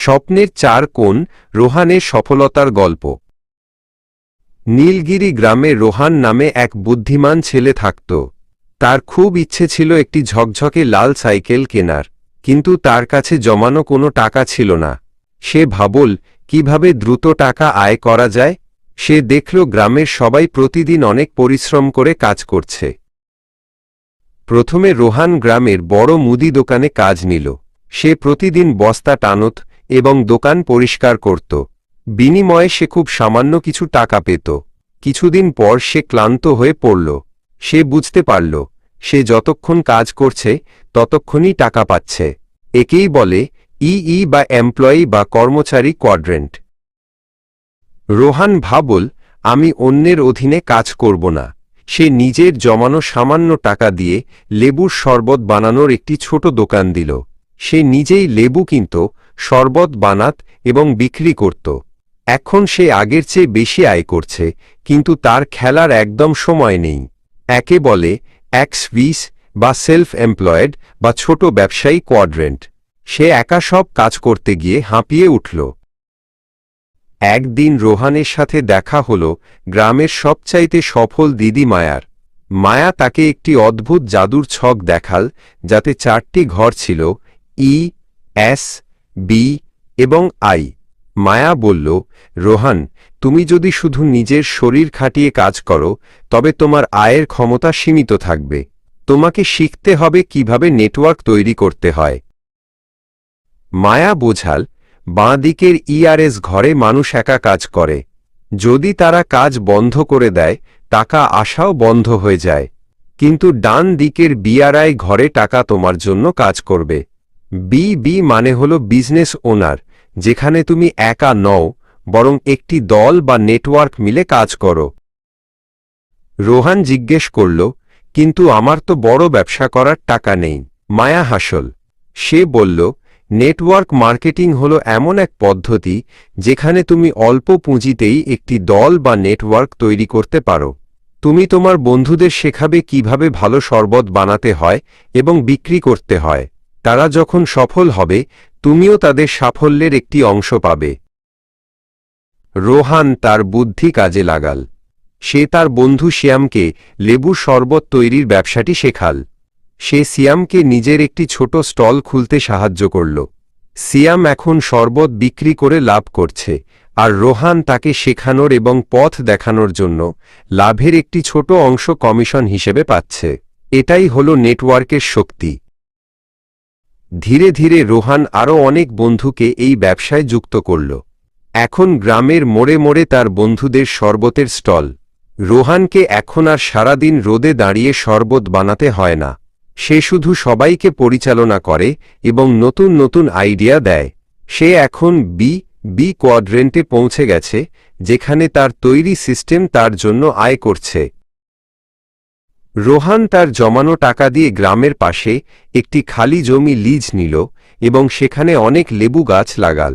স্বপ্নের 4 কোণ, রোহানের সফলতার গল্প। নীলগিরি গ্রামে রোহান নামে এক বুদ্ধিমান ছেলে থাকত। তার খুব ইচ্ছে ছিল একটি ঝকঝকে লাল সাইকেল কেনার, কিন্তু তার কাছে জমানো কোনো টাকা ছিল না। সে ভাবল কিভাবে দ্রুত টাকা আয় করা যায়। সে দেখল গ্রামের সবাই প্রতিদিন অনেক পরিশ্রম করে কাজ করছে। প্রথমে রোহান গ্রামের বড় মুদি দোকানে কাজ নিল। সে প্রতিদিন বস্তা টানত এবং দোকান পরিষ্কার করত। বিনিময়ে সে খুব সামান্য কিছু টাকা পেত। কিছুদিন পর সে ক্লান্ত হয়ে পড়ল। সে বুঝতে পারল সে যতক্ষণ কাজ করছে ততক্ষণই টাকা পাচ্ছে। একেই বলে বা এমপ্লয়ি বা কর্মচারী কোয়াড্রেন্ট। রোহান ভাবল, আমি অন্যের অধীনে কাজ করব না। সে নিজের জমানো সামান্য টাকা দিয়ে লেবুর শরবত বানানোর একটি ছোট দোকান দিল। সে নিজেই লেবু কিনত, শরবত বানাত এবং বিক্রি করত। এখন সে আগের চেয়ে বেশি আয় করছে, কিন্তু তার খেলার একদম সময় নেই। একে বলে এক্স-20 বা সেলফ এমপ্লয়েড বা ছোট ব্যবসায়ী কোয়াড্রেন্ট। সে একা সব কাজ করতে গিয়ে হাঁপিয়ে উঠল। একদিন রোহানের সাথে দেখা হল গ্রামের সবচাইতে সফল দিদি মায়ার। মায়া তাকে একটি অদ্ভুত জাদুর ছক দেখাল, যাতে 4টি ঘর ছিল, ই, এস, বি এবং আই। মায়া বলল, রোহান, তুমি যদি শুধু নিজের শরীর খাটিয়ে কাজ করো তবে তোমার আয়ের ক্ষমতা সীমিত থাকবে। তোমাকে শিখতে হবে কিভাবে নেটওয়ার্ক তৈরি করতে হয়। মায়া বোঝাল, বাঁ দিকের ইআরএস ঘরে মানুষ একা কাজ করে। যদি তারা কাজ বন্ধ করে দেয় টাকা আসাও বন্ধ হয়ে যায়। কিন্তু ডান দিকের বিআরআই ঘরে টাকা তোমার জন্য কাজ করবে। বি মানে হল বিজনেস ওনার, যেখানে তুমি একা নও, বরং একটি দল বা নেটওয়ার্ক মিলে কাজ করো। রোহান জিজ্ঞেস করল, কিন্তু আমার তো বড় ব্যবসা করার টাকা নেই। মায়া হাসল। সে বলল, নেটওয়ার্ক মার্কেটিং হল এমন এক পদ্ধতি যেখানে তুমি অল্প পুঁজিতেই একটি দল বা নেটওয়ার্ক তৈরি করতে পারো। তুমি তোমার বন্ধুদের শেখাবে কিভাবে ভালো শরবত বানাতে হয় এবং বিক্রি করতে হয়। তারা যখন সফল হবে তুমিও তাদের সাফল্যের একটি অংশ পাবে। রোহান তার বুদ্ধি কাজে লাগাল। সে তার বন্ধু শ্যামকে লেবু শরবত তৈরির ব্যবসাটি শেখাল। সে সিয়ামকে নিজের একটি ছোট স্টল খুলতে সাহায্য করল। সিয়াম এখন শরবত বিক্রি করে লাভ করছে, আর রোহান তাকে শেখানোর এবং পথ দেখানোর জন্য লাভের একটি ছোট অংশ কমিশন হিসেবে পাচ্ছে। এটাই হল নেটওয়ার্কের শক্তি। ধীরে ধীরে রোহান আরও অনেক বন্ধুকে এই ব্যবসায় যুক্ত করল। এখন গ্রামের মোড়ে মোড়ে তার বন্ধুদের শরবতের স্টল। রোহানকে এখন আর সারাদিন রোদে দাঁড়িয়ে শরবত বানাতে হয় না। সে শুধু সবাইকে পরিচালনা করে এবং নতুন নতুন আইডিয়া দেয়। সে এখন বি কোয়াড্রেন্টে পৌঁছে গেছে, যেখানে তার তৈরি সিস্টেম তার জন্য আয় করছে। রোহান তার জমানো টাকা দিয়ে গ্রামের পাশে একটি খালি জমি লিজ নিল এবং সেখানে অনেক লেবু গাছ লাগাল।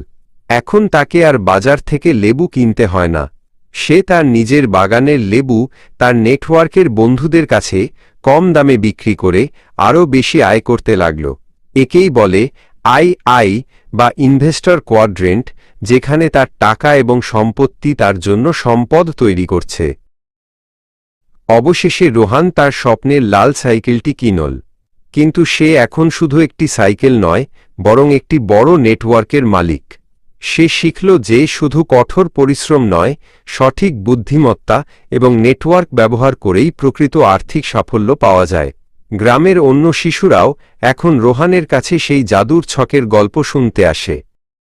এখন তাকে আর বাজার থেকে লেবু কিনতে হয় না। সে তার নিজের বাগানের লেবু তার নেটওয়ার্কের বন্ধুদের কাছে কম দামে বিক্রি করে আরও বেশি আয় করতে লাগল। একেই বলে আই বা ইনভেস্টর কোয়াড্রেন্ট, যেখানে তার টাকা এবং সম্পত্তি তার জন্য সম্পদ তৈরি করছে। অবশেষে রোহান তার স্বপ্নের লাল সাইকেলটি কিনল। কিন্তু সে এখন শুধু একটি সাইকেল নয়, বরং একটি বড় নেটওয়ার্কের মালিক। সে শিখল যে শুধু কঠোর পরিশ্রম নয়, সঠিক বুদ্ধিমত্তা এবং নেটওয়ার্ক ব্যবহার করেই প্রকৃত আর্থিক সাফল্য পাওয়া যায়। গ্রামের অন্য শিশুরাও এখন রোহানের কাছে সেই জাদুর ছকের গল্প শুনতে আসে।